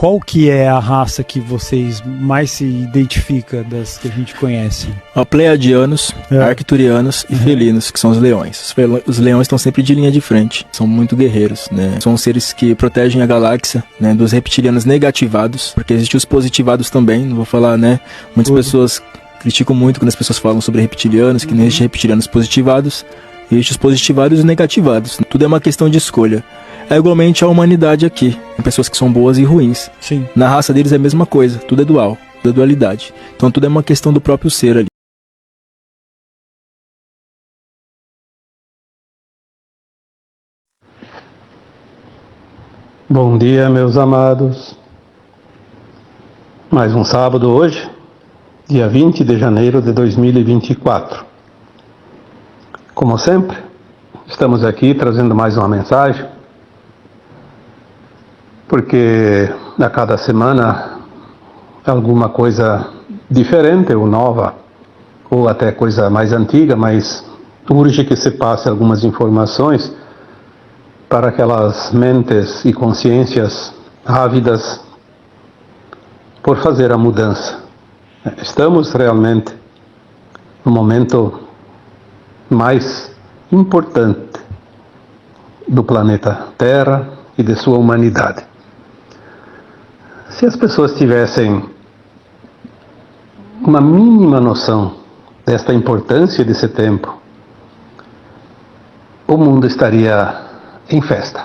qual que é a raça que vocês mais se identifica das que a gente conhece? Pleiadianos, arcturianos e felinos, que são os leões. Os leões estão sempre de linha de frente, são muito guerreiros, né? São seres que protegem a galáxia, né, dos reptilianos negativados, porque existem os positivados também, não vou falar, né? Muitas pessoas criticam muito quando as pessoas falam sobre reptilianos, que não existem reptilianos positivados, existem os positivados e os negativados. Tudo é uma questão de escolha. É igualmente a humanidade aqui, tem pessoas que são boas e ruins. Sim. Na raça deles é a mesma coisa, tudo é dual, tudo é dualidade. Então tudo é uma questão do próprio ser ali. Bom dia, meus amados. Mais um sábado hoje, dia 20 de janeiro de 2024. Como sempre, estamos aqui trazendo mais uma mensagem, porque a cada semana alguma coisa diferente ou nova, ou até coisa mais antiga, mas urge que se passe algumas informações para aquelas mentes e consciências ávidas por fazer a mudança. Estamos realmente no momento mais importante do planeta Terra e de sua humanidade. Se as pessoas tivessem uma mínima noção desta importância desse tempo, o mundo estaria em festa.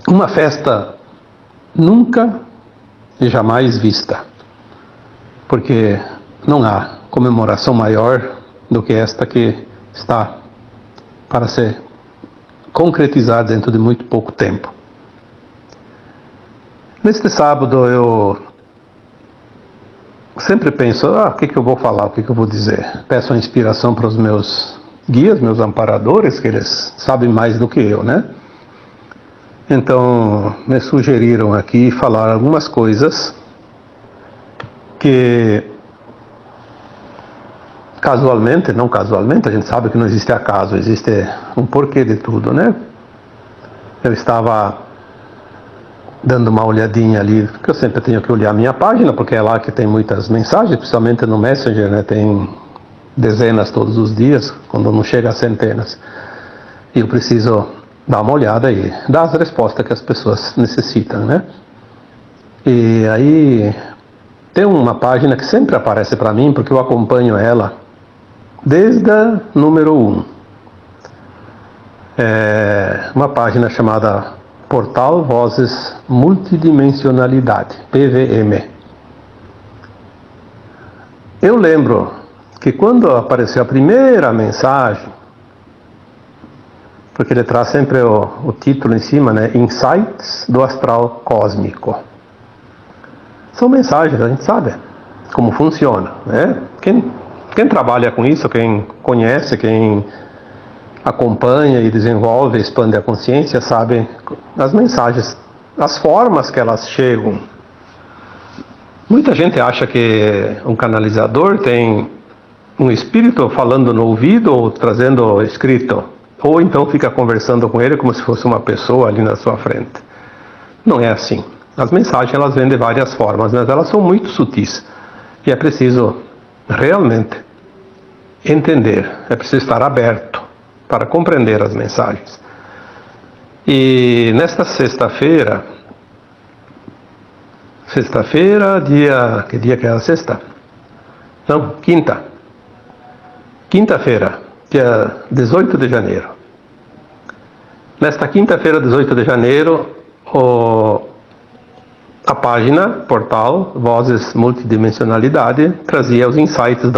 Uma festa nunca e jamais vista, porque não há comemoração maior do que esta que está para ser concretizada dentro de muito pouco tempo. Neste sábado eu sempre penso, o que eu vou falar, o que eu vou dizer. Peço a inspiração para os meus guias, meus amparadores, que eles sabem mais do que eu, né? Então, me sugeriram aqui falar algumas coisas que casualmente, não casualmente, a gente sabe que não existe acaso, existe um porquê de tudo, né? Eu estava dando uma olhadinha ali, porque eu sempre tenho que olhar a minha página, porque é lá que tem muitas mensagens, principalmente no Messenger, né? Tem dezenas todos os dias, quando não chega a centenas. E eu preciso dar uma olhada e dar as respostas que as pessoas necessitam, né? E aí tem uma página que sempre aparece para mim, porque eu acompanho ela desde a número 1. É uma página chamada Portal Vozes Multidimensionalidade, PVM. Eu lembro que quando apareceu a primeira mensagem, porque ele traz sempre o título em cima, né? Insights do Astral Cósmico. São mensagens, a gente sabe como funciona, né? Quem trabalha com isso, quem conhece, quem acompanha e desenvolve, expande a consciência, sabe as mensagens, as formas que elas chegam. Muita gente acha que um canalizador tem um espírito falando no ouvido ou trazendo escrito, ou então fica conversando com ele como se fosse uma pessoa ali na sua frente. Não é assim. As mensagens elas vêm de várias formas, mas elas são muito sutis e é preciso realmente entender, é preciso estar aberto para compreender as mensagens. E nesta sexta-feira, que dia que é a sexta? Não, quinta-feira, dia 18 de janeiro. Nesta quinta-feira, 18 de janeiro, a página, portal, Vozes Multidimensionalidade, trazia os insights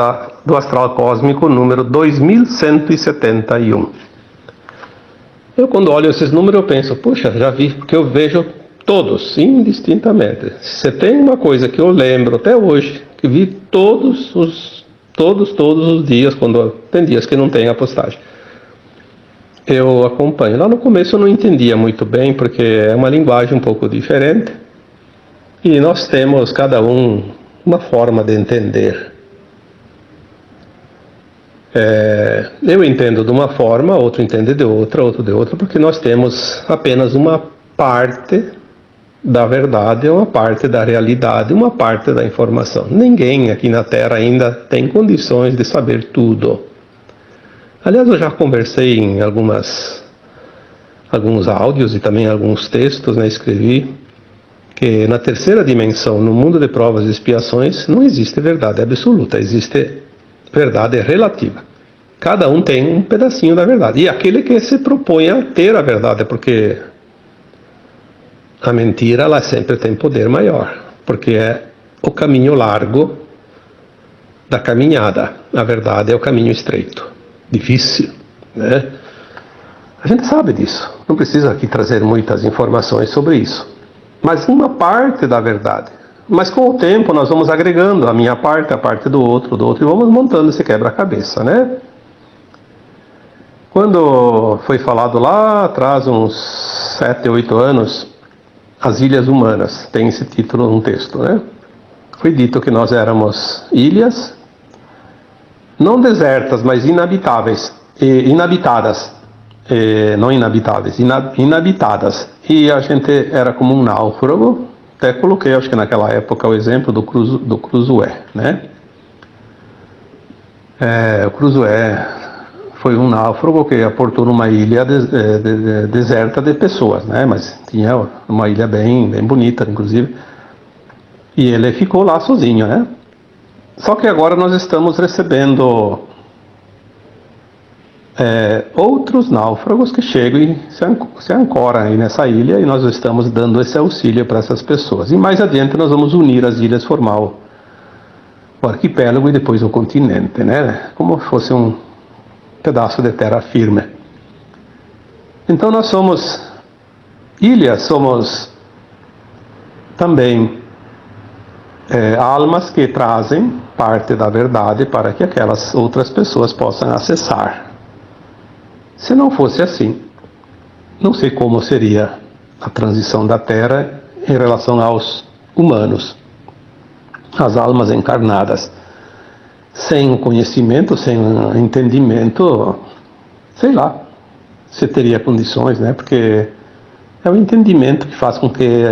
do Astral Cósmico número 2171. Eu, quando olho esses números, eu penso, puxa, já vi, porque eu vejo todos, indistintamente. Se tem uma coisa que eu lembro até hoje, que vi todos os dias, quando tem dias que não tem a postagem, eu acompanho. Lá no começo eu não entendia muito bem, porque é uma linguagem um pouco diferente, e nós temos, cada um, uma forma de entender. Eu entendo de uma forma, outro entende de outra, outro de outra, porque nós temos apenas uma parte da verdade, uma parte da realidade, uma parte da informação. Ninguém aqui na Terra ainda tem condições de saber tudo. Aliás, eu já conversei em alguns áudios e também alguns textos, né, escrevi, que na terceira dimensão, no mundo de provas e expiações, não existe verdade absoluta, existe verdade relativa. Cada um tem um pedacinho da verdade. E aquele que se propõe a ter a verdade, porque a mentira, ela sempre tem poder maior, porque é o caminho largo da caminhada. A verdade é o caminho estreito, difícil, né? A gente sabe disso, não precisa aqui trazer muitas informações sobre isso. Mas uma parte da verdade. Mas com o tempo nós vamos agregando a minha parte, a parte do outro, e vamos montando esse quebra-cabeça, né? Quando foi falado lá atrás, uns 7, 8 anos, as ilhas humanas, tem esse título num texto, né? Foi dito que nós éramos ilhas, não desertas, mas inabitadas, não inabitáveis, inabitadas. E a gente era como um náufrago. Até coloquei, acho que naquela época, o exemplo do Cruzoé, né? O Cruzoé foi um náufrago que aportou numa ilha deserta de pessoas, né? Mas tinha uma ilha bem bonita, inclusive. E ele ficou lá sozinho, né? Só que agora nós estamos recebendo outros náufragos que chegam e se ancoram aí nessa ilha, e nós estamos dando esse auxílio para essas pessoas. E mais adiante nós vamos unir as ilhas, formar o arquipélago e depois o continente, né? Como se fosse um pedaço de terra firme. Então nós somos ilhas, somos também almas que trazem parte da verdade para que aquelas outras pessoas possam acessar. Se não fosse assim, não sei como seria a transição da Terra em relação aos humanos, as almas encarnadas. Sem o conhecimento, sem o entendimento, sei lá, se teria condições, né? Porque é o entendimento que faz com que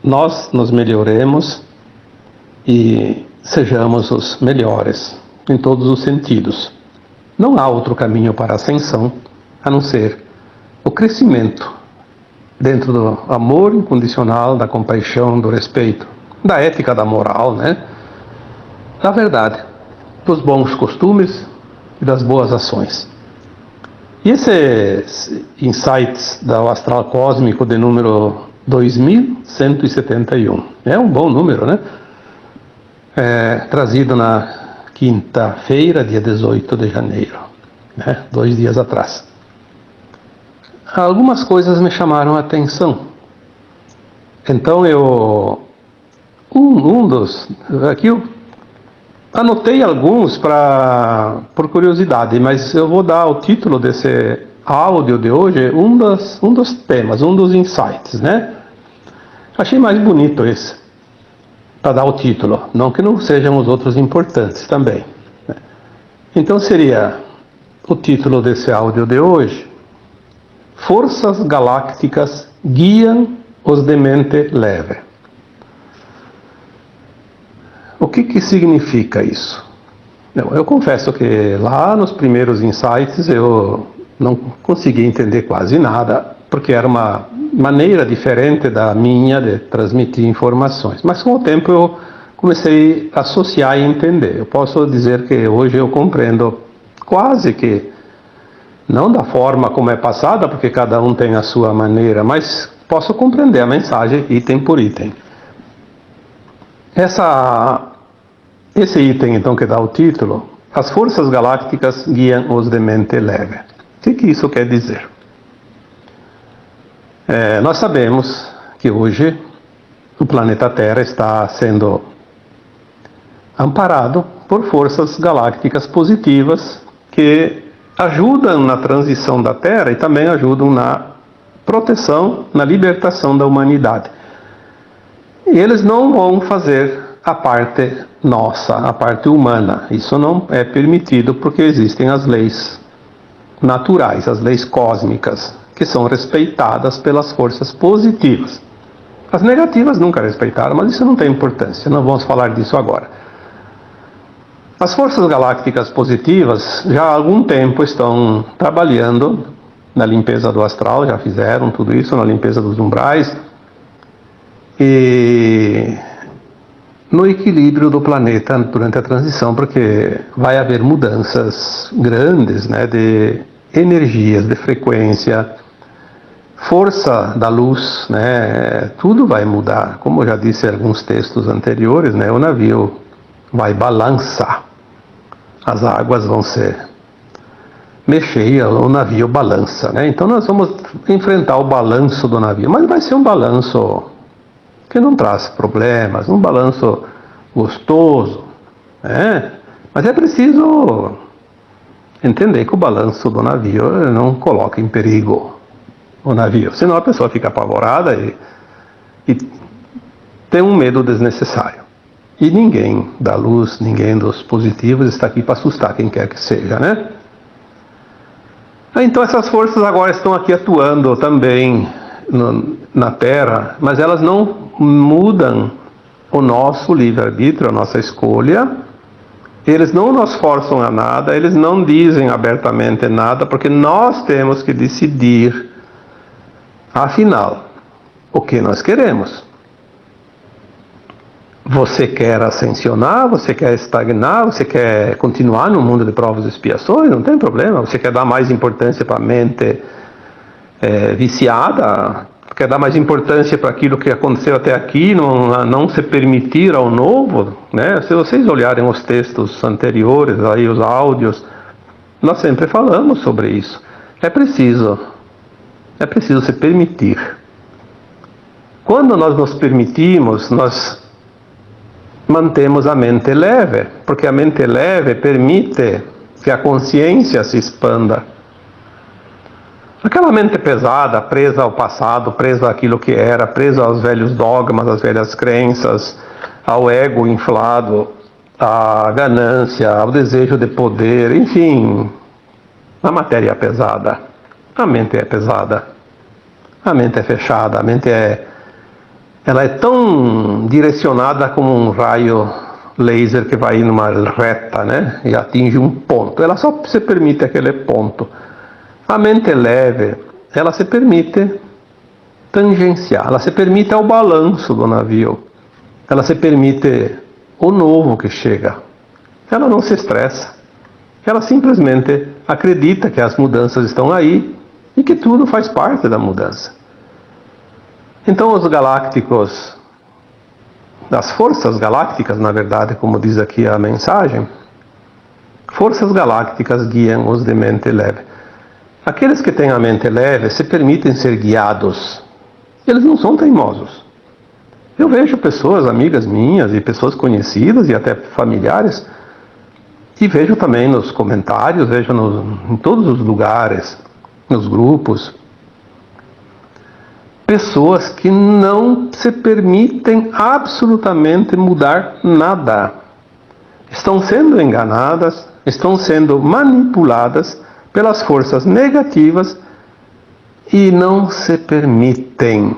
nós nos melhoremos e sejamos os melhores em todos os sentidos. Não há outro caminho para a ascensão a não ser o crescimento dentro do amor incondicional, da compaixão, do respeito, da ética, da moral, né? Da verdade, dos bons costumes e das boas ações. E esses insights do astral cósmico de número 2171, é um bom número, né? Trazido na quinta-feira, dia 18 de janeiro, né? 2 dias atrás. Algumas coisas me chamaram a atenção. Então aqui eu anotei alguns por curiosidade, mas eu vou dar o título desse áudio de hoje, um dos temas, um dos insights, né? Achei mais bonito esse, para dar o título, não que não sejam os outros importantes também, né? Então seria o título desse áudio de hoje: Forças Galácticas Guiam os de Mente Leve. O que significa isso? Eu confesso que lá nos primeiros insights eu não consegui entender quase nada, porque era uma maneira diferente da minha de transmitir informações. Mas com o tempo eu comecei a associar e entender. Eu posso dizer que hoje eu compreendo quase que, não da forma como é passada, porque cada um tem a sua maneira, mas posso compreender a mensagem item por item. Esse item, então, que dá o título: As Forças Galácticas Guiam os de Mente Leve. O que isso quer dizer? Nós sabemos que hoje o planeta Terra está sendo amparado por forças galácticas positivas que ajudam na transição da Terra e também ajudam na proteção, na libertação da humanidade. E eles não vão fazer a parte nossa, a parte humana. Isso não é permitido porque existem as leis naturais, as leis cósmicas, que são respeitadas pelas forças positivas. As negativas nunca respeitaram, mas isso não tem importância, não vamos falar disso agora. As forças galácticas positivas já há algum tempo estão trabalhando na limpeza do astral, já fizeram tudo isso, na limpeza dos umbrais e no equilíbrio do planeta durante a transição, porque vai haver mudanças grandes, né, de energias, de frequência, força da luz, né, tudo vai mudar. Como eu já disse em alguns textos anteriores, né, o navio vai balançar, as águas vão se mexer e o navio balança, né? Então nós vamos enfrentar o balanço do navio, mas vai ser um balanço que não traz problemas, um balanço gostoso, né? Mas é preciso entender que o balanço do navio não coloca em perigo o navio, senão a pessoa fica apavorada e tem um medo desnecessário. E ninguém da luz, ninguém dos positivos está aqui para assustar quem quer que seja, né? Então essas forças agora estão aqui atuando também na Terra, mas elas não mudam o nosso livre-arbítrio, a nossa escolha. Eles não nos forçam a nada, eles não dizem abertamente nada, porque nós temos que decidir, afinal, o que nós queremos. Você quer ascensionar, você quer estagnar, você quer continuar no mundo de provas e expiações, não tem problema. Você quer dar mais importância para a mente viciada, quer dar mais importância para aquilo que aconteceu até aqui, não se permitir ao novo, né? Se vocês olharem os textos anteriores, aí os áudios, nós sempre falamos sobre isso. É preciso se permitir. Quando nós nos permitimos, nós mantemos a mente leve, porque a mente leve permite que a consciência se expanda. Aquela mente pesada, presa ao passado, presa àquilo que era, presa aos velhos dogmas, às velhas crenças, ao ego inflado, à ganância, ao desejo de poder, enfim, a matéria é pesada, a mente é pesada, a mente é fechada, a mente ela é tão direcionada como um raio laser que vai numa reta, né? E atinge um ponto. Ela só se permite aquele ponto. A mente leve, ela se permite tangenciar, ela se permite ao balanço do navio. Ela se permite o novo que chega. Ela não se estressa. Ela simplesmente acredita que as mudanças estão aí e que tudo faz parte da mudança. Então os galácticos, das forças galácticas, na verdade, como diz aqui a mensagem, forças galácticas guiam os de mente leve. Aqueles que têm a mente leve se permitem ser guiados. Eles não são teimosos. Eu vejo pessoas, amigas minhas e pessoas conhecidas e até familiares, e vejo também nos comentários, vejo em todos os lugares, nos grupos, pessoas que não se permitem absolutamente mudar nada. Estão sendo enganadas, estão sendo manipuladas pelas forças negativas e não se permitem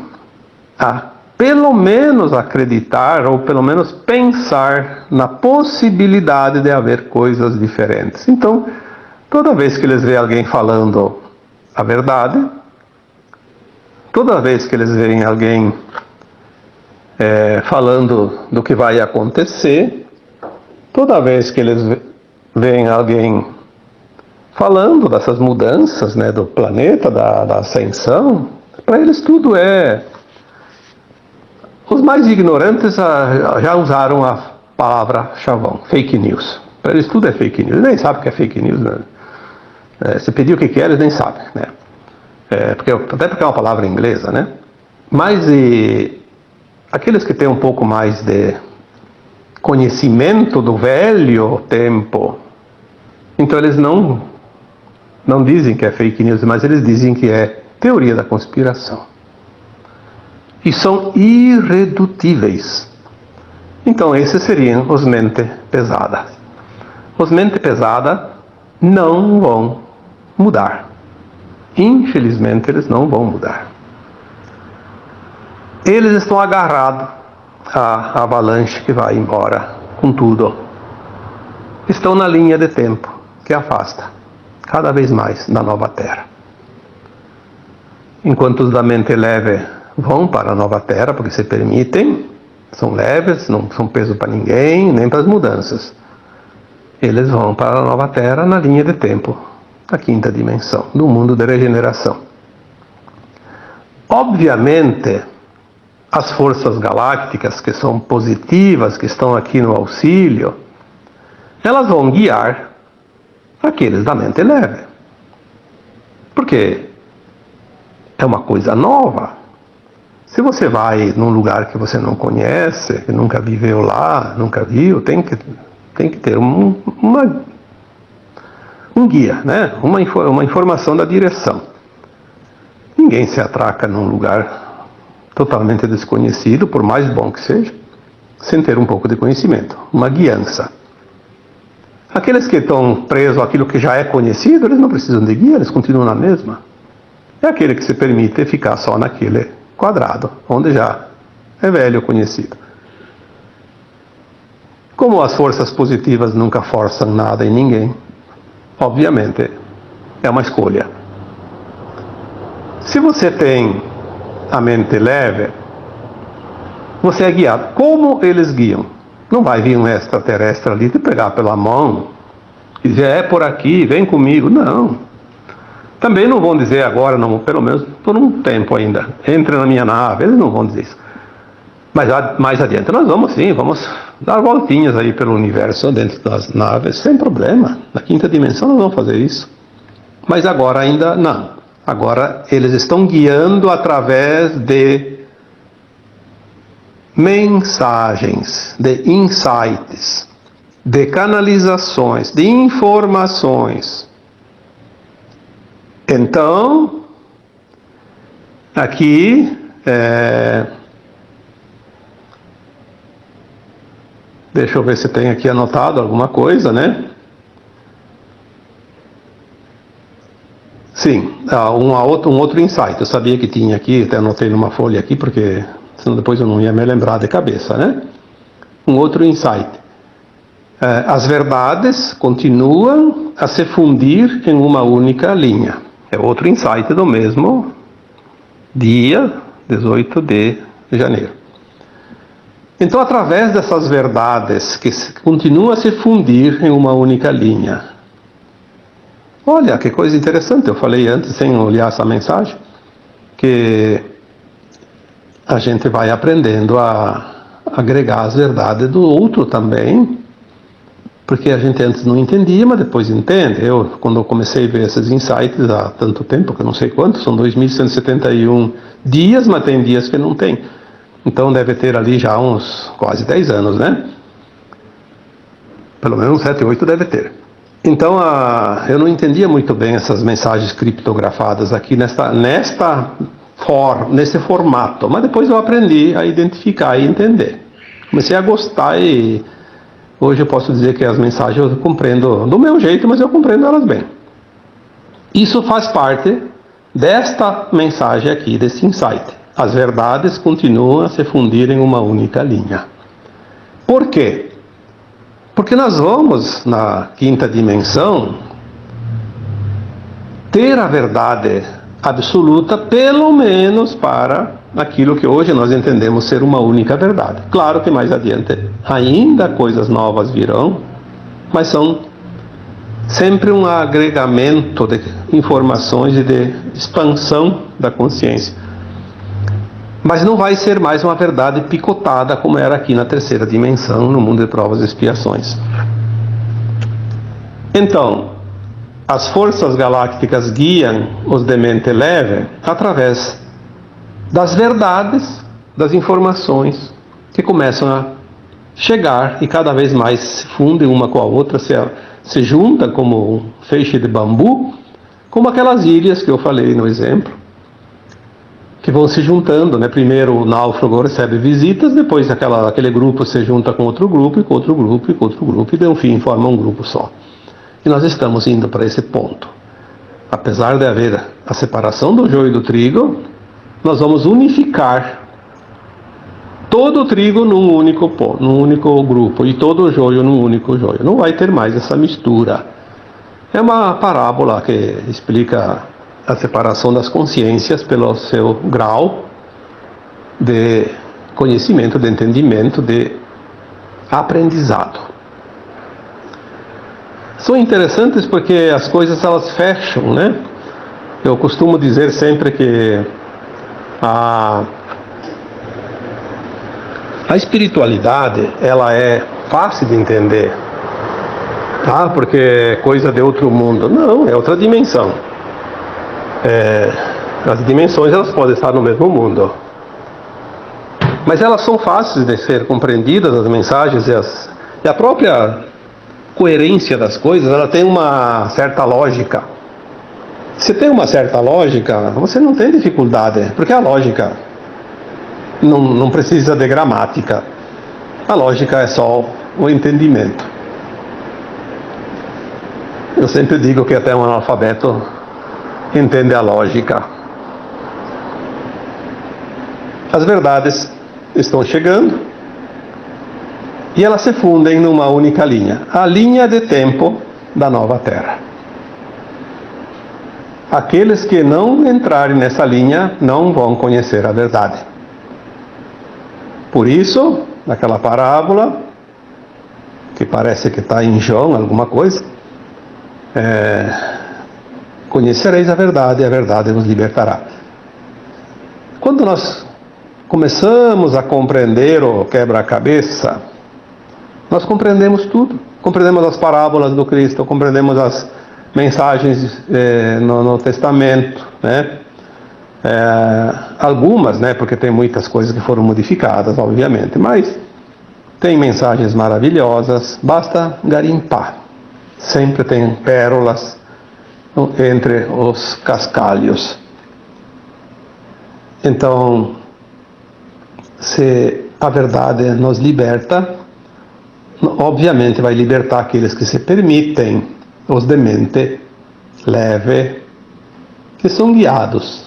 pelo menos acreditar ou pelo menos pensar na possibilidade de haver coisas diferentes. Então, toda vez que eles veem alguém falando a verdade, toda vez que eles veem alguém falando do que vai acontecer, toda vez que eles veem alguém falando dessas mudanças, né, do planeta, da ascensão, para eles tudo é... Os mais ignorantes já usaram a palavra chavão, fake news. Para eles tudo é fake news. Eles nem sabem o que é fake news, né? Se pedir o que é, eles nem sabem, né? Até porque é uma palavra inglesa, né? Mas aqueles que têm um pouco mais de conhecimento do velho tempo, então eles não dizem que é fake news, mas eles dizem que é teoria da conspiração. E são irredutíveis. Então esses seriam os mente pesada. Os mente pesada não vão mudar. Infelizmente eles não vão mudar. eles estão agarrados à avalanche que vai embora com tudo. Estão na linha de tempo que afasta cada vez mais da nova Terra. Enquanto os da mente leve vão para a nova Terra, porque se permitem, são leves, não são peso para ninguém, nem para as mudanças. Eles vão para a nova Terra na linha de tempo, a quinta dimensão, do mundo de regeneração. Obviamente, as forças galácticas que são positivas, que estão aqui no auxílio, elas vão guiar aqueles da mente leve. Porque é uma coisa nova. Se você vai num lugar que você não conhece, que nunca viveu lá, nunca viu, tem que ter um guia, né? uma informação da direção. Ninguém se atraca num lugar totalmente desconhecido, por mais bom que seja, sem ter um pouco de conhecimento, uma guiança. Aqueles que estão presos àquilo que já é conhecido, eles não precisam de guia, eles continuam na mesma. É aquele que se permite ficar só naquele quadrado, onde já é velho conhecido. Como as forças positivas nunca forçam nada em ninguém, obviamente é uma escolha. Se você tem a mente leve, você é guiado. Como eles guiam? Não vai vir um extraterrestre ali te pegar pela mão e dizer, é por aqui, vem comigo. Não. Também não vão dizer agora, não, pelo menos por um tempo ainda, entre na minha nave. Eles não vão dizer isso. Mas mais adiante nós vamos sim, vamos dar voltinhas aí pelo universo dentro das naves, sem problema. Na quinta dimensão nós vamos fazer isso. Mas agora ainda não. Agora eles estão guiando através de mensagens, de insights, de canalizações, de informações. Então, aqui, deixa eu ver se tem aqui anotado alguma coisa, né? Sim, um outro insight, eu sabia que tinha aqui, até anotei numa folha aqui, porque senão depois eu não ia me lembrar de cabeça, né? Um outro insight. As verdades continuam a se fundir em uma única linha. É outro insight do mesmo dia, 18 de janeiro. Então, através dessas verdades que continuam a se fundir em uma única linha. Olha, que coisa interessante, eu falei antes, sem olhar essa mensagem, que a gente vai aprendendo a agregar as verdades do outro também, porque a gente antes não entendia, mas depois entende. Quando eu comecei a ver esses insights há tanto tempo, que eu não sei quanto, são 2.171 dias, mas tem dias que não tem. Então deve ter ali já uns quase 10 anos, né? Pelo menos 7, 8 deve ter. Então eu não entendia muito bem essas mensagens criptografadas aqui nesse formato, mas depois eu aprendi a identificar e entender. Comecei a gostar e hoje eu posso dizer que as mensagens eu compreendo do meu jeito, mas eu compreendo elas bem. Isso faz parte desta mensagem aqui, desse insight. As verdades continuam a se fundir em uma única linha. Por quê? Porque nós vamos, na quinta dimensão, ter a verdade absoluta, pelo menos para aquilo que hoje nós entendemos ser uma única verdade. Claro que mais adiante ainda coisas novas virão, mas são sempre um agregamento de informações e de expansão da consciência. Mas não vai ser mais uma verdade picotada como era aqui na terceira dimensão, no mundo de provas e expiações. Então, as forças galácticas guiam os de mente leve através das verdades, das informações que começam a chegar e cada vez mais se fundem uma com a outra, se juntam como um feixe de bambu, como aquelas ilhas que eu falei no exemplo, que vão se juntando, né? Primeiro o náufrago recebe visitas, depois aquele grupo se junta com outro grupo, e com outro grupo, e com outro grupo, e no fim forma um grupo só. E nós estamos indo para esse ponto. Apesar de haver a separação do joio e do trigo, nós vamos unificar todo o trigo num único grupo e todo o joio num único joio. Não vai ter mais essa mistura. É uma parábola que explica a separação das consciências pelo seu grau de conhecimento, de entendimento, de aprendizado. São interessantes porque as coisas elas fecham, né? Eu costumo dizer sempre que a espiritualidade ela é fácil de entender, tá? Porque é coisa de outro mundo. Não, é outra dimensão. As dimensões elas podem estar no mesmo mundo, mas elas são fáceis de ser compreendidas, as mensagens e a própria coerência das coisas, ela tem uma certa lógica. Se tem uma certa lógica, você não tem dificuldade, porque a lógica não precisa de gramática. A lógica é só o entendimento. Eu sempre digo que até um analfabeto entende a lógica. As verdades estão chegando e elas se fundem numa única linha, a linha de tempo da nova Terra. Aqueles que não entrarem nessa linha não vão conhecer a verdade. Por isso, naquela parábola, que parece que está em João, alguma coisa, conhecereis a verdade e a verdade vos libertará. Quando nós começamos a compreender o quebra-cabeça, nós compreendemos tudo. Compreendemos as parábolas do Cristo, compreendemos as mensagens no Testamento, né? Algumas, né? Porque tem muitas coisas que foram modificadas, obviamente, mas tem mensagens maravilhosas, basta garimpar. Sempre tem pérolas entre os cascalhos. Então, se a verdade nos liberta, obviamente vai libertar aqueles que se permitem, os de mente leve, que são guiados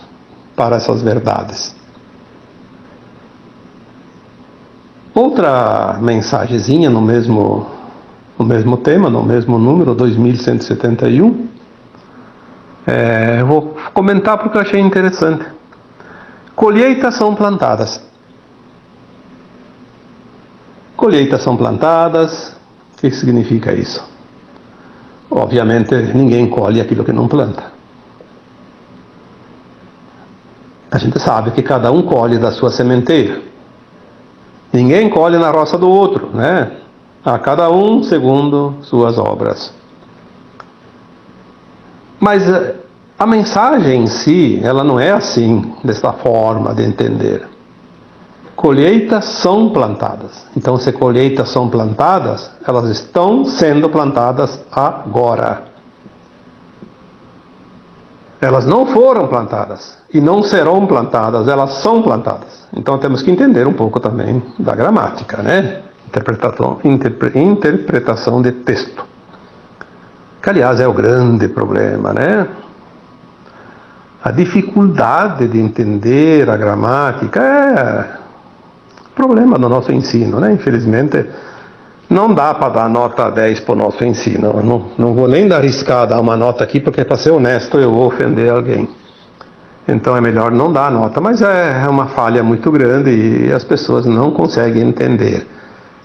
para essas verdades. Outra mensagenzinha no mesmo tema, no mesmo número, 2171, eu vou comentar porque eu achei interessante. Colheitas são plantadas. Colheitas são plantadas. O que significa isso? Obviamente, ninguém colhe aquilo que não planta. A gente sabe que cada um colhe da sua sementeira. Ninguém colhe na roça do outro, né? A cada um segundo suas obras. Mas a mensagem em si, ela não é assim, dessa forma de entender. Colheitas são plantadas. Então, se colheitas são plantadas, elas estão sendo plantadas agora. Elas não foram plantadas e não serão plantadas, elas são plantadas. Então, temos que entender um pouco também da gramática, né? Interpretação de texto. Que, aliás, é o grande problema, né? A dificuldade de entender a gramática é problema do nosso ensino, né? Infelizmente, não dá para dar nota 10 para o nosso ensino. Eu não vou nem arriscar dar uma nota aqui, porque, para ser honesto, eu vou ofender alguém. Então é melhor não dar nota, mas é uma falha muito grande e as pessoas não conseguem entender.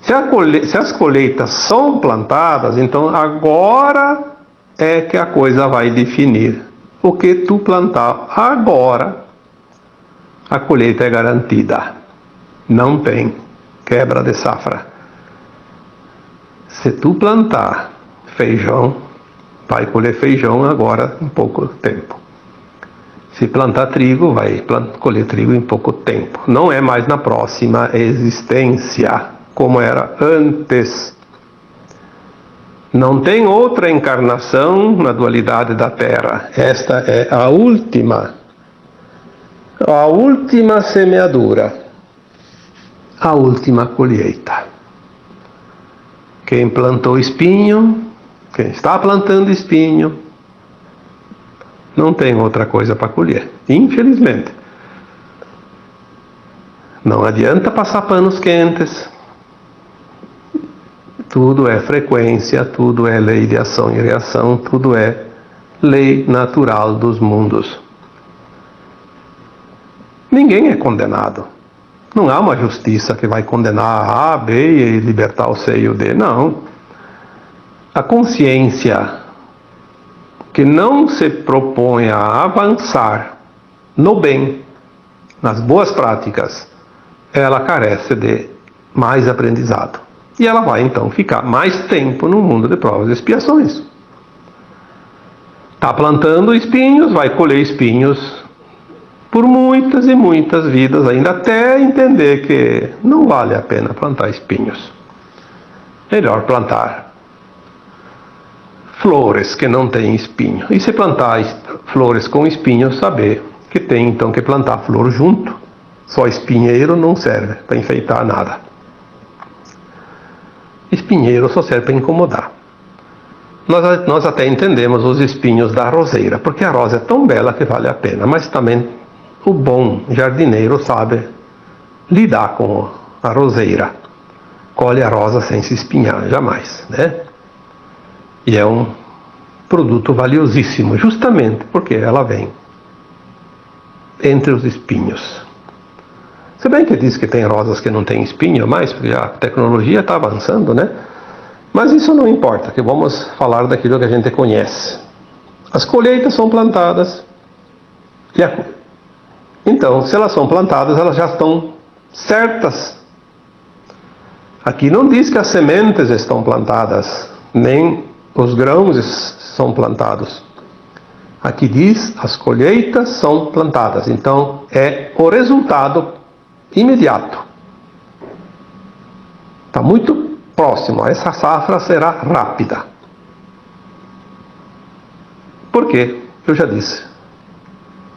Se as colheitas são plantadas, então agora é que a coisa vai definir. O que tu plantar agora, a colheita é garantida. Não tem quebra de safra. Se tu plantar feijão, vai colher feijão agora em pouco tempo. Se plantar trigo, vai colher trigo em pouco tempo. Não é mais na próxima existência, como era antes. Não tem outra encarnação na dualidade da Terra. Esta é a última semeadura, a última colheita. Quem plantou espinho, quem está plantando espinho, não tem outra coisa para colher, infelizmente. Não adianta passar panos quentes. Tudo é frequência, tudo é lei de ação e reação, tudo é lei natural dos mundos. Ninguém é condenado. Não há uma justiça que vai condenar A, B e libertar o C e o D. Não. A consciência que não se propõe a avançar no bem, nas boas práticas, ela carece de mais aprendizado. E ela vai então ficar mais tempo no mundo de provas e expiações. Está plantando espinhos, vai colher espinhos por muitas e muitas vidas ainda, até entender que não vale a pena plantar espinhos. Melhor plantar flores que não têm espinho. E se plantar flores com espinho, saber que tem então que plantar flor junto. Só espinheiro não serve para enfeitar nada. Espinheiro só serve para incomodar. Nós até entendemos os espinhos da roseira, porque a rosa é tão bela que vale a pena, mas também o bom jardineiro sabe lidar com a roseira. Colhe a rosa sem se espinhar, jamais, né? E é um produto valiosíssimo, justamente porque ela vem entre os espinhos. Se bem que diz que tem rosas que não têm espinho mais, porque a tecnologia está avançando, né? Mas isso não importa, que vamos falar daquilo que a gente conhece. As colheitas são plantadas. Então, se elas são plantadas, elas já estão certas. Aqui não diz que as sementes estão plantadas, nem os grãos são plantados. Aqui diz, as colheitas são plantadas. Então, é o resultado imediato. Está muito próximo. Essa safra será rápida. Por quê? Eu já disse.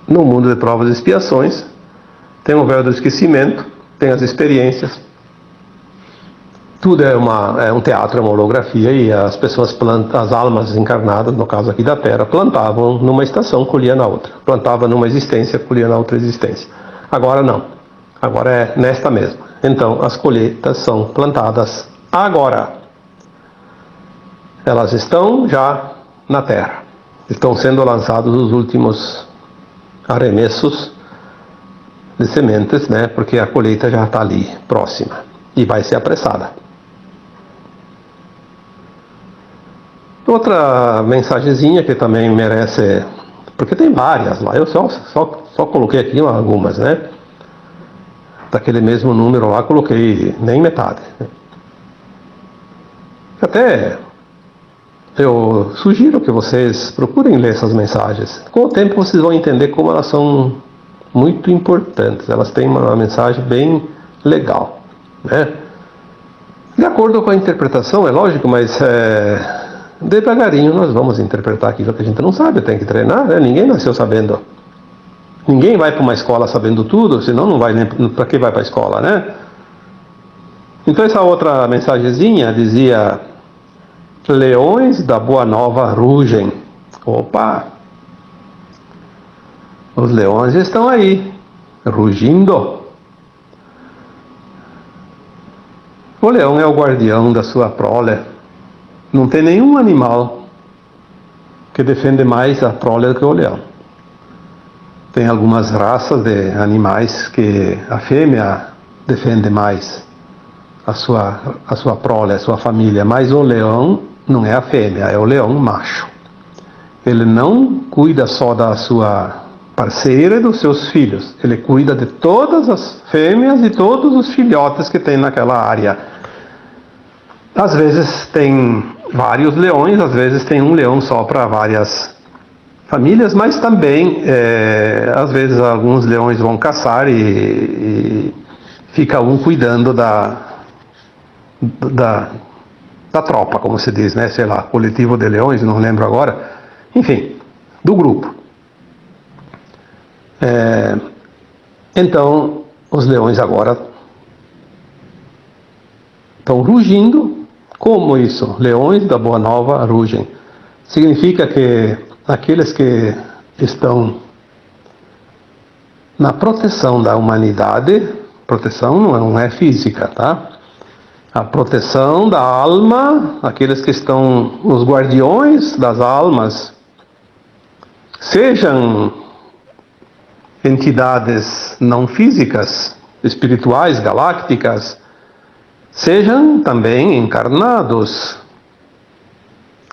No mundo de provas e expiações, tem o véu do esquecimento, tem as experiências. Tudo é um teatro, é uma holografia, e as pessoas as almas encarnadas, no caso aqui da Terra, plantavam numa estação, colhiam na outra. Plantava numa existência, colhia na outra existência. Agora não. Agora é nesta mesma. Então, as colheitas são plantadas agora. Elas estão já na Terra. Estão sendo lançados os últimos arremessos de sementes, né? Porque a colheita já está ali, próxima. E vai ser apressada. Outra mensagenzinha que também merece, porque tem várias lá, eu só coloquei aqui algumas, né? Daquele mesmo número lá, coloquei nem metade. Até eu sugiro que vocês procurem ler essas mensagens. Com o tempo vocês vão entender como elas são muito importantes. Elas têm uma mensagem bem legal, né? De acordo com a interpretação, é lógico, mas devagarinho nós vamos interpretar aquilo que a gente não sabe, tem que treinar, né? Ninguém nasceu sabendo. Ninguém vai para uma escola sabendo tudo, senão não vai nem para que vai para a escola, né? Então essa outra mensagenzinha dizia: leões da Boa Nova rugem. Opa! Os leões estão aí, rugindo. O leão é o guardião da sua prole. Não tem nenhum animal que defende mais a prole do que o leão. Tem algumas raças de animais que a fêmea defende mais a sua prole, a sua família, mas o leão não é a fêmea, é o leão macho. Ele não cuida só da sua parceira e dos seus filhos, ele cuida de todas as fêmeas e todos os filhotes que tem naquela área. Às vezes tem vários leões, às vezes tem um leão só para várias famílias, mas também, às vezes, alguns leões vão caçar e fica um cuidando da tropa, como se diz, né? Sei lá, coletivo de leões, não lembro agora. Enfim, do grupo. Então, os leões agora estão rugindo. Como isso? Leões da Boa Nova rugem. Significa que aqueles que estão na proteção da humanidade, proteção não é física, tá? A proteção da alma, aqueles que estão os guardiões das almas, sejam entidades não físicas, espirituais, galácticas, sejam também encarnados,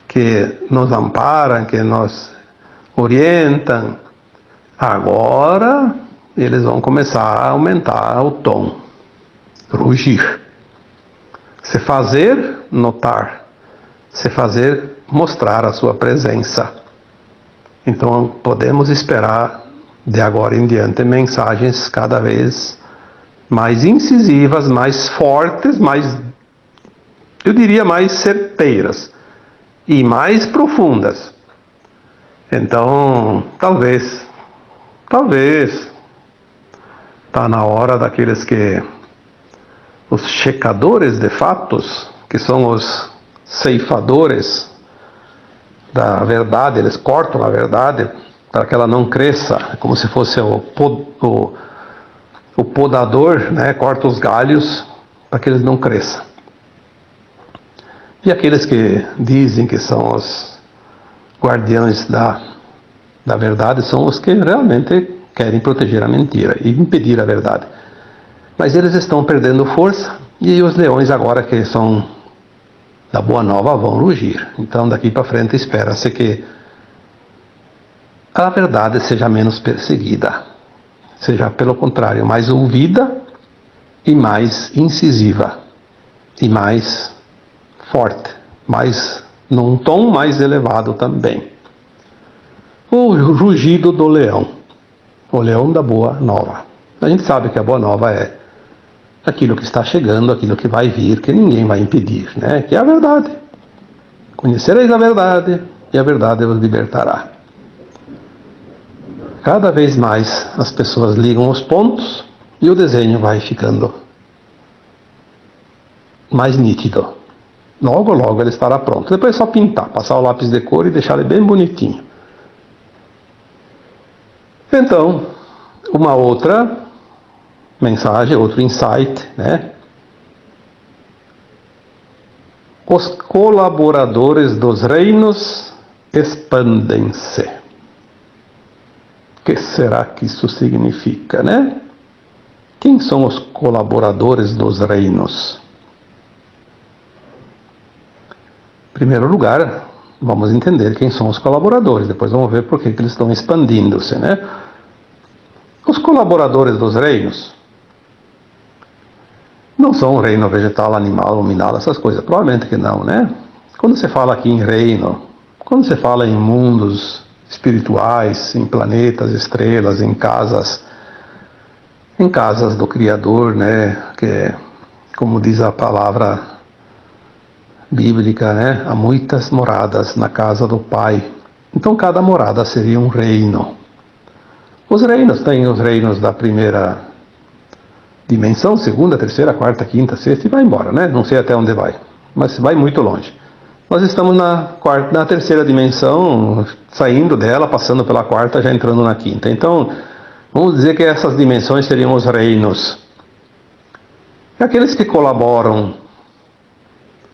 que nos amparam, que nos orientam. Agora eles vão começar a aumentar o tom, rugir, se fazer notar, se fazer mostrar a sua presença. Então podemos esperar de agora em diante mensagens cada vez mais incisivas, mais fortes, eu diria mais certeiras e mais profundas. Então, talvez está na hora daqueles os checadores de fatos, que são os ceifadores da verdade, eles cortam a verdade para que ela não cresça, como se fosse o podador, né? Corta os galhos para que eles não cresçam. E aqueles que dizem que são os guardiões da verdade são os que realmente querem proteger a mentira e impedir a verdade. Mas eles estão perdendo força, e os leões agora que são da Boa Nova vão rugir. Então daqui para frente espera-se que a verdade seja menos perseguida, seja pelo contrário, mais ouvida e mais incisiva e mais forte, mais num tom mais elevado também. O rugido do leão, o leão da Boa Nova. A gente sabe que a Boa Nova é aquilo que está chegando, aquilo que vai vir, que ninguém vai impedir, né? Que é a verdade. Conhecereis a verdade e a verdade vos libertará. Cada vez mais as pessoas ligam os pontos e o desenho vai ficando mais nítido. Logo, logo ele estará pronto. Depois é só pintar, passar o lápis de cor e deixar ele bem bonitinho. Então, uma outra mensagem, outro insight, né? Os colaboradores dos reinos expandem-se. O que será que isso significa, né? Quem são os colaboradores dos reinos? Em primeiro lugar, vamos entender quem são os colaboradores, depois vamos ver por que eles estão expandindo-se, né? Os colaboradores dos reinos não são o reino vegetal, animal, luminal, essas coisas, provavelmente que não, né? Quando você fala aqui em reino, quando você fala em mundos espirituais, em planetas, estrelas, em casas do Criador, né? Que, como diz a palavra bíblica, né? Há muitas moradas na casa do Pai. Então cada morada seria um reino. Os reinos, tem os reinos da primeira dimensão, segunda, terceira, quarta, quinta, sexta, e vai embora, né? Não sei até onde vai, mas vai muito longe. Nós estamos na terceira dimensão, saindo dela, passando pela quarta, já entrando na quinta. Então, vamos dizer que essas dimensões seriam os reinos. E aqueles que colaboram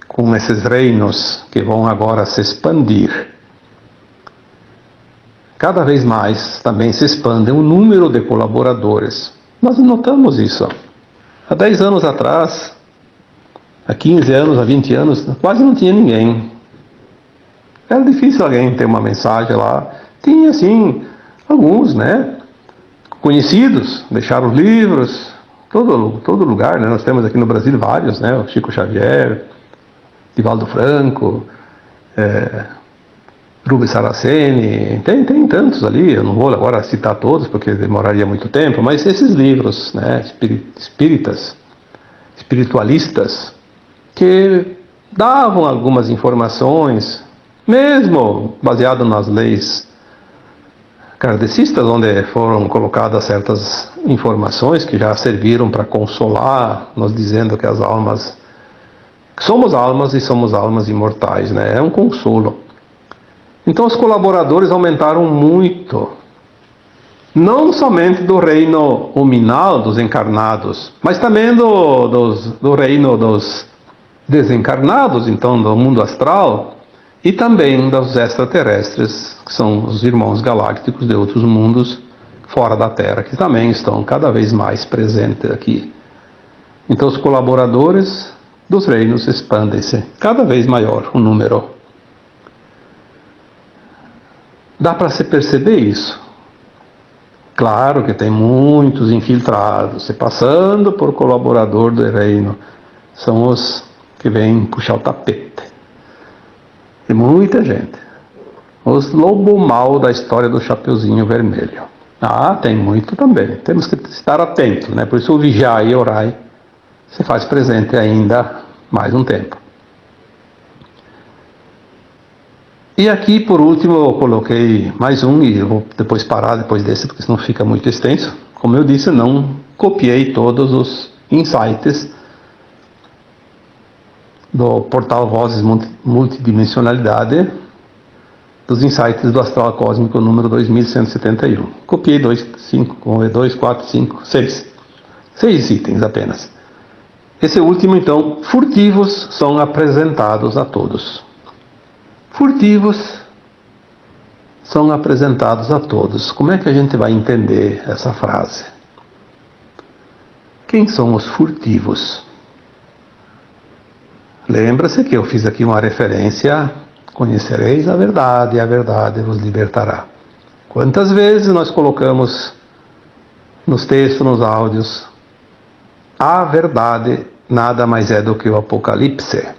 com esses reinos, que vão agora se expandir, cada vez mais também se expande o número de colaboradores. Nós notamos isso. Há 10 anos atrás, há 15 anos, há 20 anos, quase não tinha ninguém. Era difícil alguém ter uma mensagem lá. Tinha, sim, alguns, né? Conhecidos, deixaram livros, todo lugar, né? Nós temos aqui no Brasil vários, né? O Chico Xavier, Divaldo Franco, Rubens Saraceni, tem tantos ali, eu não vou agora citar todos porque demoraria muito tempo, mas esses livros, né, espíritas, espiritualistas, que davam algumas informações, mesmo baseado nas leis kardecistas, onde foram colocadas certas informações que já serviram para consolar, nós dizendo que as almas, que somos almas e somos almas imortais, né, é um consolo. Então os colaboradores aumentaram muito. não somente do reino huminal dos encarnados, mas também do reino dos desencarnados, então do mundo astral, e também dos extraterrestres, que são os irmãos galácticos de outros mundos fora da Terra, que também estão cada vez mais presentes aqui. Então os colaboradores dos reinos expandem-se, cada vez maior o número. Dá para se perceber isso? Claro que tem muitos infiltrados, se passando por colaborador do reino. São os que vêm puxar o tapete. E muita gente. Os lobo mau da história do Chapeuzinho Vermelho. Ah, tem muito também. Temos que estar atentos, né? Por isso o vigiai e orai se faz presente ainda mais um tempo. E aqui, por último, eu coloquei mais um, e eu vou depois parar depois desse, porque senão fica muito extenso. Como eu disse, não copiei todos os insights do portal Vozes Multidimensionalidade, dos insights do Astral Cósmico número 2171. Copiei 6 itens apenas. Esse último, então, furtivos são apresentados a todos. Furtivos são apresentados a todos. Como é que a gente vai entender essa frase? Quem são os furtivos? Lembra-se que eu fiz aqui uma referência: conhecereis a verdade e a verdade vos libertará. Quantas vezes nós colocamos nos textos, nos áudios, a verdade nada mais é do que o Apocalipse.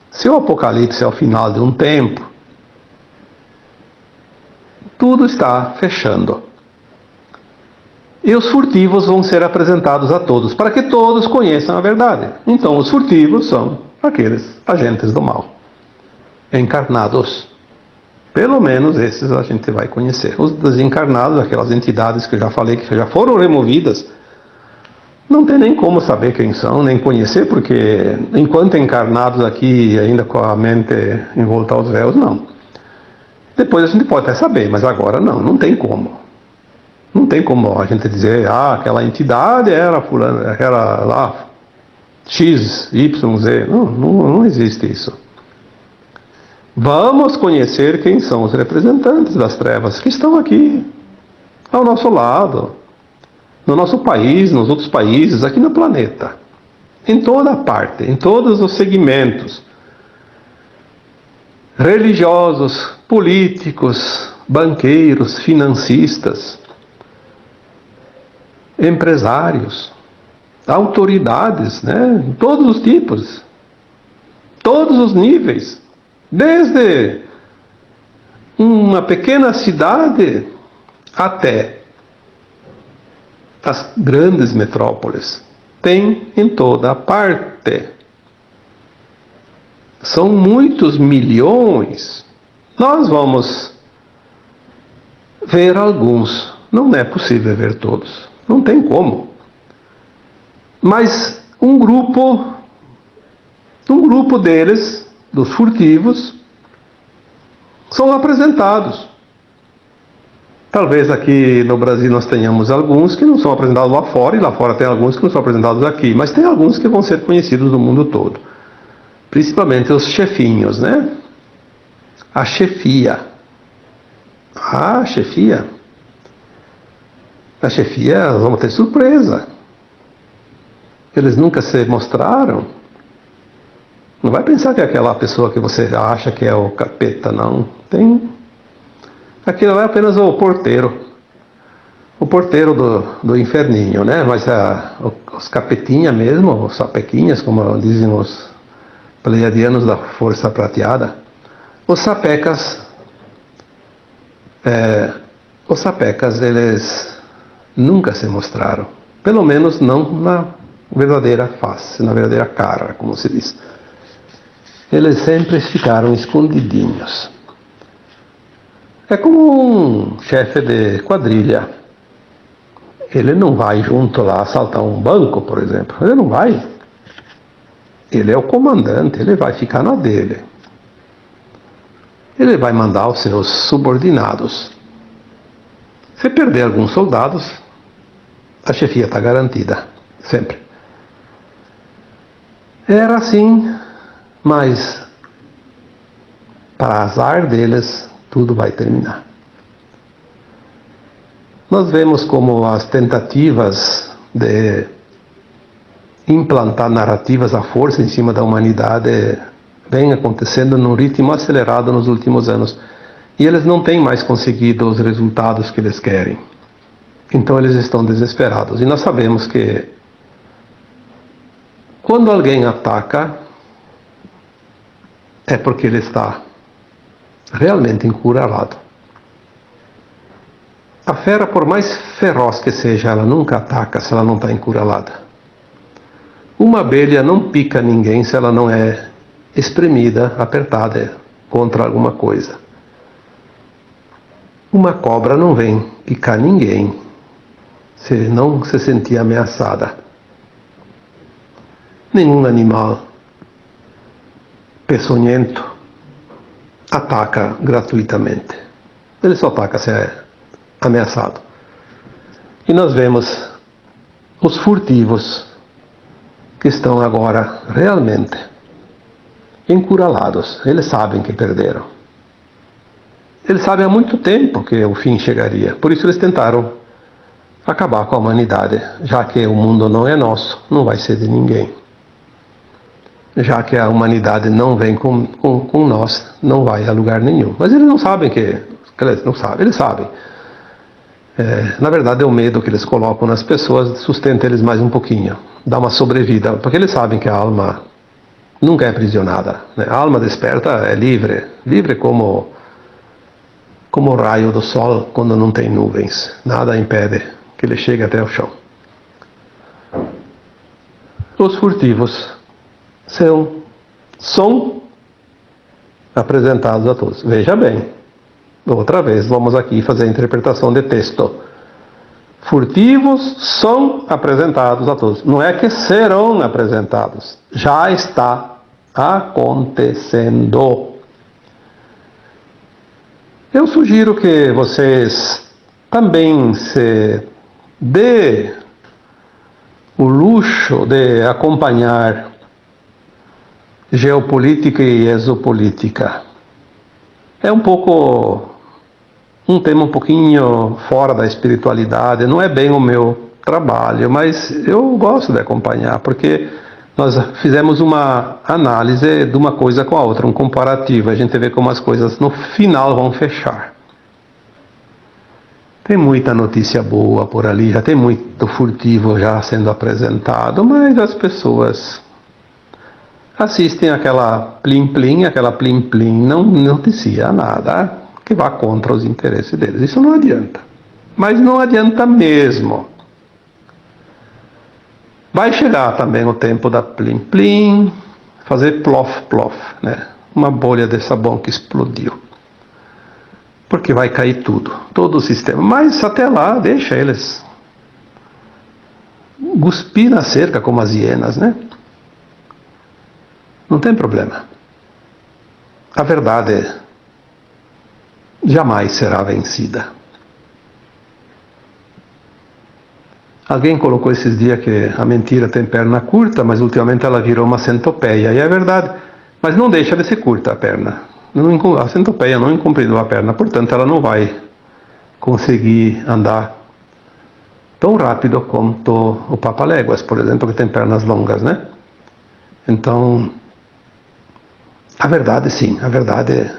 Se o Apocalipse é o final de um tempo, tudo está fechando. E os furtivos vão ser apresentados a todos, para que todos conheçam a verdade. Então, os furtivos são aqueles agentes do mal, encarnados. Pelo menos esses a gente vai conhecer. Os desencarnados, aquelas entidades que eu já falei, que já foram removidas, não tem nem como saber quem são, nem conhecer, porque enquanto encarnados aqui, ainda com a mente envolta aos véus, não. Depois a gente pode até saber, mas agora não tem como. Não tem como a gente dizer, aquela entidade era fulano, era lá, X, Y, Z. Não existe isso. Vamos conhecer quem são os representantes das trevas que estão aqui, ao nosso lado, no nosso país, nos outros países, aqui no planeta. Em toda parte, em todos os segmentos. Religiosos, políticos, banqueiros, financistas, empresários, autoridades, né? Todos os tipos, todos os níveis, desde uma pequena cidade até as grandes metrópoles. Tem em toda parte. São muitos milhões. Nós vamos ver alguns. Não é possível ver todos. Não tem como. Mas um grupo deles, dos furtivos, são apresentados. Talvez aqui no Brasil nós tenhamos alguns que não são apresentados lá fora, e lá fora tem alguns que não são apresentados aqui, mas tem alguns que vão ser conhecidos no mundo todo. Principalmente os chefinhos, né? A chefia. A chefia, nós vamos ter surpresa. Eles nunca se mostraram. Não vai pensar que é aquela pessoa que você acha que é o capeta, não. Aquilo é apenas o porteiro do inferninho, né? Mas os capetinhas mesmo, os sapequinhas, como dizem os pleiadianos da Força Prateada, os sapecas, eles nunca se mostraram, pelo menos não na verdadeira face, na verdadeira cara, como se diz. Eles sempre ficaram escondidinhos. É como um chefe de quadrilha. Ele não vai junto lá assaltar um banco, por exemplo. Ele não vai. Ele é o comandante, ele vai ficar na dele. Ele vai mandar os seus subordinados. Se perder alguns soldados, a chefia está garantida, sempre. Era assim, mas para azar deles, tudo vai terminar. Nós vemos como as tentativas de implantar narrativas à força em cima da humanidade vêm acontecendo num ritmo acelerado nos últimos anos. E eles não têm mais conseguido os resultados que eles querem. Então eles estão desesperados. E nós sabemos que quando alguém ataca, é porque ele está realmente encurralado. A fera, por mais feroz que seja, ela nunca ataca se ela não está encurralada. Uma abelha não pica ninguém se ela não é espremida, apertada contra alguma coisa. Uma cobra não vem picar ninguém se não se sentir ameaçada. Nenhum animal peçonhento ataca gratuitamente. Ele só ataca se é ameaçado. E nós vemos os furtivos que estão agora realmente encurralados. Eles sabem que perderam. Eles sabem há muito tempo que o fim chegaria. Por isso eles tentaram acabar com a humanidade. Já que o mundo não é nosso, não vai ser de ninguém. Já que a humanidade não vem com nós, não vai a lugar nenhum. Mas eles não sabem que... Eles não sabem, eles sabem. Na verdade é o medo que eles colocam nas pessoas, sustenta eles mais um pouquinho. Dá uma sobrevida, porque eles sabem que a alma nunca é aprisionada, né? A alma desperta é livre. Livre como o raio do sol quando não tem nuvens. Nada impede que ele chegue até o chão. Os furtivos são apresentados a todos. Veja bem, outra vez vamos aqui fazer a interpretação de texto. Furtivos são apresentados a todos. Não é que serão apresentados. Já está acontecendo. Eu sugiro que vocês também se dê o luxo de acompanhar geopolítica e exopolítica. É um tema um pouquinho fora da espiritualidade, não é bem o meu trabalho, mas eu gosto de acompanhar, porque nós fizemos uma análise de uma coisa com a outra, um comparativo. A gente vê como as coisas no final vão fechar. Tem muita notícia boa por ali, já tem muito furtivo já sendo apresentado, mas as pessoas assistem aquela plim-plim, não noticia nada que vá contra os interesses deles. Isso não adianta. Mas não adianta mesmo. Vai chegar também o tempo da plim-plim, fazer plof-plof, né? Uma bolha de sabão que explodiu. Porque vai cair tudo, todo o sistema. Mas até lá, deixa eles cuspir na cerca como as hienas, né? Não tem problema. A verdade jamais será vencida. Alguém colocou esses dias que a mentira tem perna curta, mas ultimamente ela virou uma centopeia. E é verdade, mas não deixa de ser curta a perna. A centopeia não incompridou a perna, portanto ela não vai conseguir andar tão rápido quanto o Papaléguas, por exemplo, que tem pernas longas, né? Então, a verdade sim, a verdade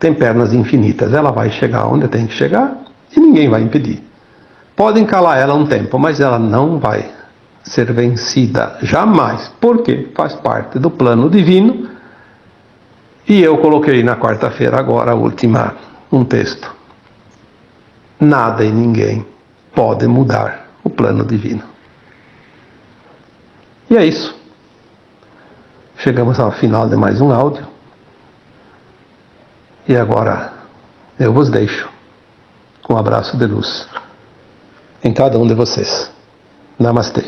tem pernas infinitas. Ela vai chegar onde tem que chegar e ninguém vai impedir. Podem calar ela um tempo, mas ela não vai ser vencida, jamais, porque faz parte do plano divino. E eu coloquei na quarta-feira agora, a última, um texto. Nada e ninguém pode mudar o plano divino. E é isso. Chegamos ao final de mais um áudio. E agora eu vos deixo com um abraço de luz em cada um de vocês. Namastê.